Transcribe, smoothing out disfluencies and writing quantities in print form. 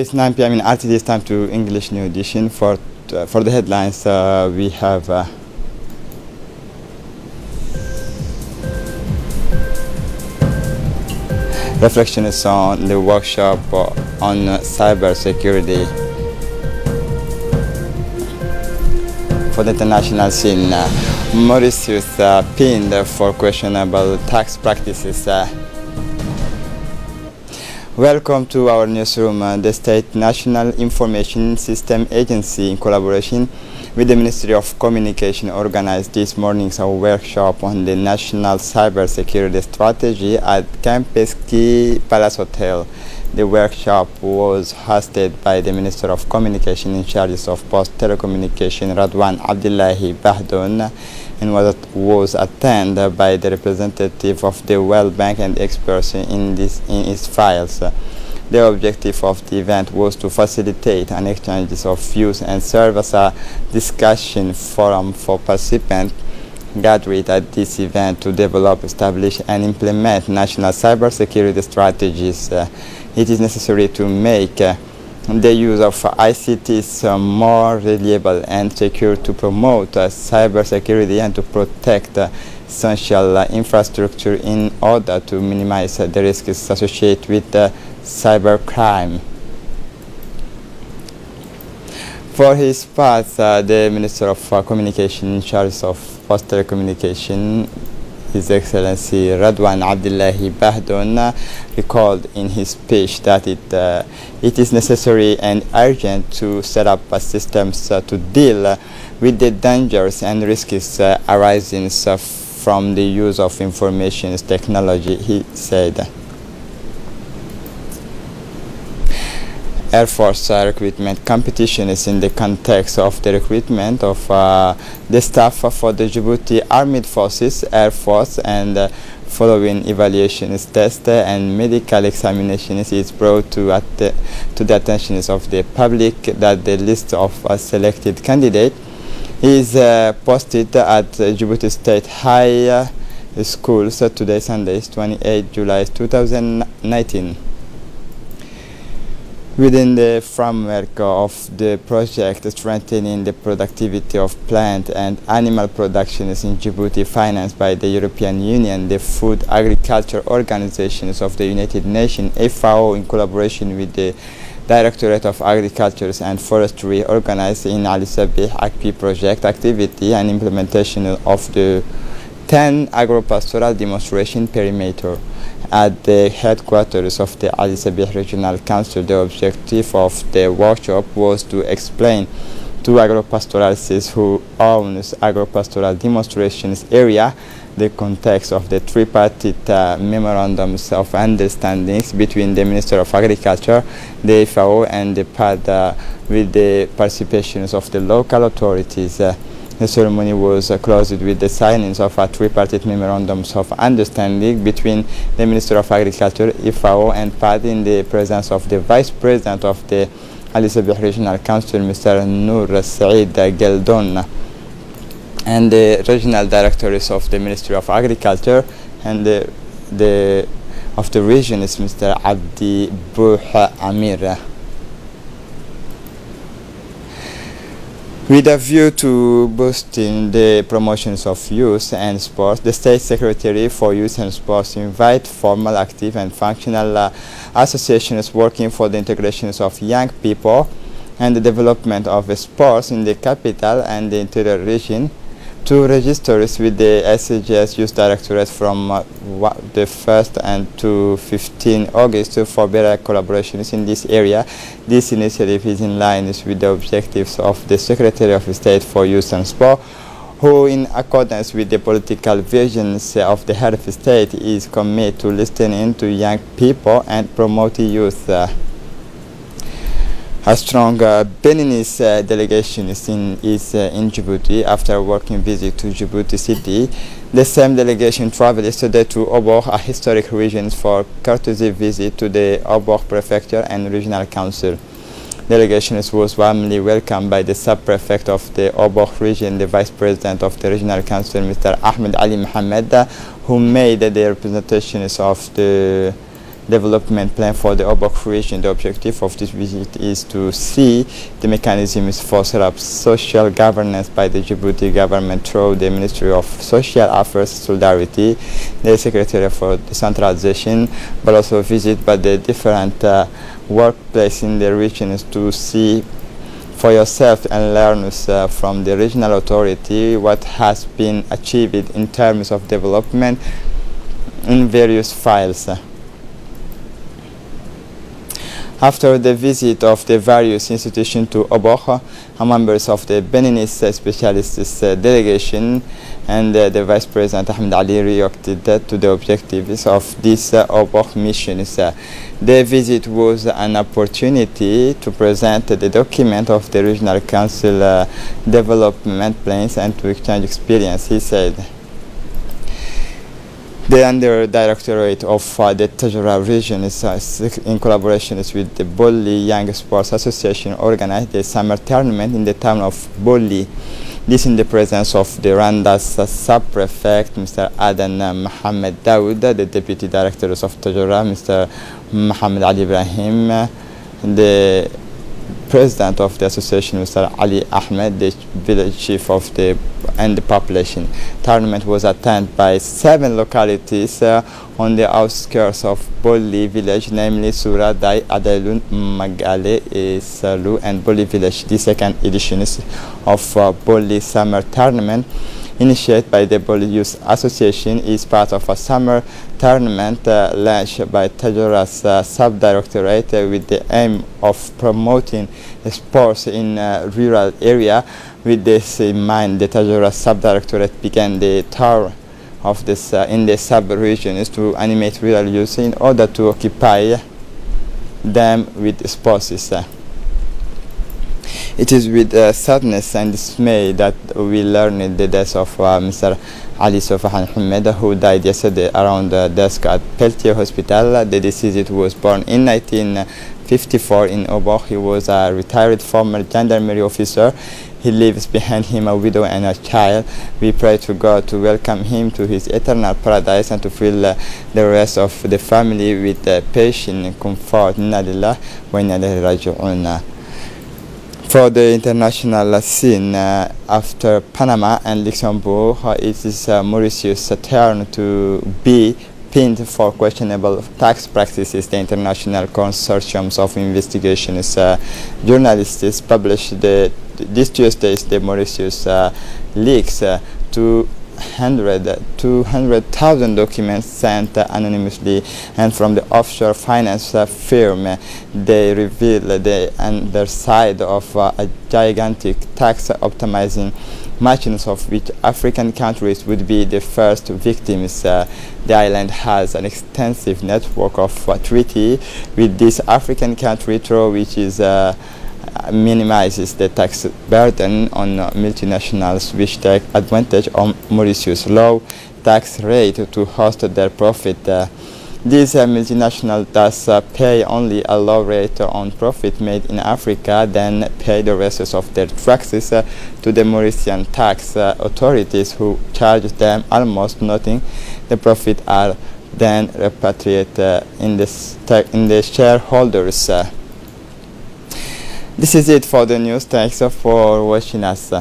it's 9 p.m. in RTD. It's time to English New Edition. For the headlines, we have reflections on the workshop on cyber security. For the international scene, Mauritius pinned for questionable tax practices. Welcome to our newsroom. The State National Information System Agency, in collaboration with the Ministry of Communication, organized this morning's workshop on the National Cyber Security Strategy at Campus Key Palace Hotel. The workshop was hosted by the Minister of Communication in charge of Post Telecommunication, Radwan Abdullahi Bahdoun, and was attended by the representative of the World Bank and experts in its files. The objective of the event was to facilitate an exchange of views and serve as a discussion forum for participants gathered at this event to develop, establish, and implement national cybersecurity strategies. It is necessary to make the use of ICTs more reliable and secure, to promote cybersecurity and to protect essential infrastructure in order to minimize the risks associated with cybercrime. For his part, the Minister of Communication in charge of Post Telecommunication, His Excellency Radwan Abdullahi Bahdoun, recalled in his speech that it is necessary and urgent to set up systems to deal with the dangers and risks arising from the use of information technology, he said. Air Force recruitment competition is in the context of the recruitment of the staff for the Djibouti Armed Forces, Air Force, and following evaluations, tests, and medical examinations is brought to the attention of the public that the list of selected candidates is posted at Djibouti State High Schools today, Sunday, 28 July 2019. Within the framework of the project strengthening the productivity of plant and animal productions in Djibouti, financed by the European Union, the Food Agriculture Organizations of the United Nations, FAO, in collaboration with the Directorate of Agriculture and Forestry, organized in Ali Sabih ACP project activity and implementation of the 10 agro-pastoral demonstration perimeter at the headquarters of the Ali Sabih Regional Council. The objective of the workshop was to explain to agro-pastoralists who owns agro-pastoral demonstrations area the context of the tripartite memorandums of understandings between the Minister of Agriculture, the FAO, and the PAD with the participations of the local authorities. The ceremony was closed with the signing of a tripartite memorandums of understanding between the Minister of Agriculture, FAO, and PAD in the presence of the Vice President of the Ali Sabih Regional Council, Mr. Noor Saeed Geldon, and the regional directors of the Ministry of Agriculture, and of the region is Mr. Abdi Bouh Amir. With a view to boosting the promotions of youth and sports, the State Secretary for Youth and Sports invite formal, active, and functional associations working for the integrations of young people and the development of sports in the capital and the interior region to register with the SCGS Youth Directorate from the 1st and to 15 August for better collaborations in this area. This initiative is in line with the objectives of the Secretary of State for Youth and Sport, who, in accordance with the political visions of the head of state, is committed to listening to young people and promoting youth. A strong Beninese delegation is in Djibouti after a working visit to Djibouti City. The same delegation traveled yesterday to Obor, a historic region, for courtesy visit to the Obor Prefecture and Regional Council. Delegation was warmly welcomed by the sub-prefect of the Obor region, the Vice President of the Regional Council, Mr. Ahmed Ali Mohammed, who made the representations of the development plan for the Obok region. The objective of this visit is to see the mechanisms for set up social governance by the Djibouti government through the Ministry of Social Affairs Solidarity, the Secretary for Decentralization, but also visit by the different workplaces in the regions to see for yourself and learn from the regional authority what has been achieved in terms of development in various files. After the visit of the various institutions to Obok, members of the Beninese specialists delegation and the Vice President Ahmed Ali reacted to the objectives of this Obok mission. The visit was an opportunity to present the document of the Regional Council development plans and to exchange experience, he said. The Under Directorate of the Tajura region is in collaboration with the Bolli Young Sports Association organized the summer tournament in the town of Bolli. This in the presence of the Rwanda's sub-prefect, Mr. Adan Mohamed Daoud, the Deputy Directors of Tajura, Mr. Mohamed Ali Ibrahim, the President of the association, Mr. Ali Ahmed, the village chief of the population. Tournament was attended by 7 localities on the outskirts of Bolli village, namely Sura, Dai, Adalun, Magale, Salu, and Bolli village. The second edition of Bolli Summer Tournament, initiated by the Bolli Youth Association, is part of a summer tournament launched by Tajura's sub-directorate with the aim of promoting sports in rural area. With this in mind, the Tajura sub-directorate began the tour of this in the sub-regions to animate rural youth in order to occupy them with sports. It is with sadness and dismay that we learned the death of Mr. Ali Sofahan Ahmed, who died yesterday around the desk at Peltier Hospital. The deceased was born in 1954 in Obok. He was a retired former gendarmerie officer. He leaves behind him a widow and a child. We pray to God to welcome him to his eternal paradise and to fill the rest of the family with patience and comfort. Inna lillahi wa inna ilayhi raji'un. For the international scene, after Panama and Luxembourg, it is Mauritius' turn to be pinned for questionable tax practices. The international consortiums of investigations journalists published this Tuesday the Mauritius leaks 200,000 documents sent anonymously and from the offshore finance firm. They reveal the underside of a gigantic tax optimizing machines of which African countries would be the first victims. The island has an extensive network of treaty with this African country through which is minimizes the tax burden on multinationals, which take advantage of Mauritius' low tax rate to host their profit. These multinationals thus pay only a low rate on profit made in Africa, then pay the rest of their taxes to the Mauritian tax authorities, who charge them almost nothing. The profit are then repatriated in the shareholders. This is it for the news. Thanks for watching us.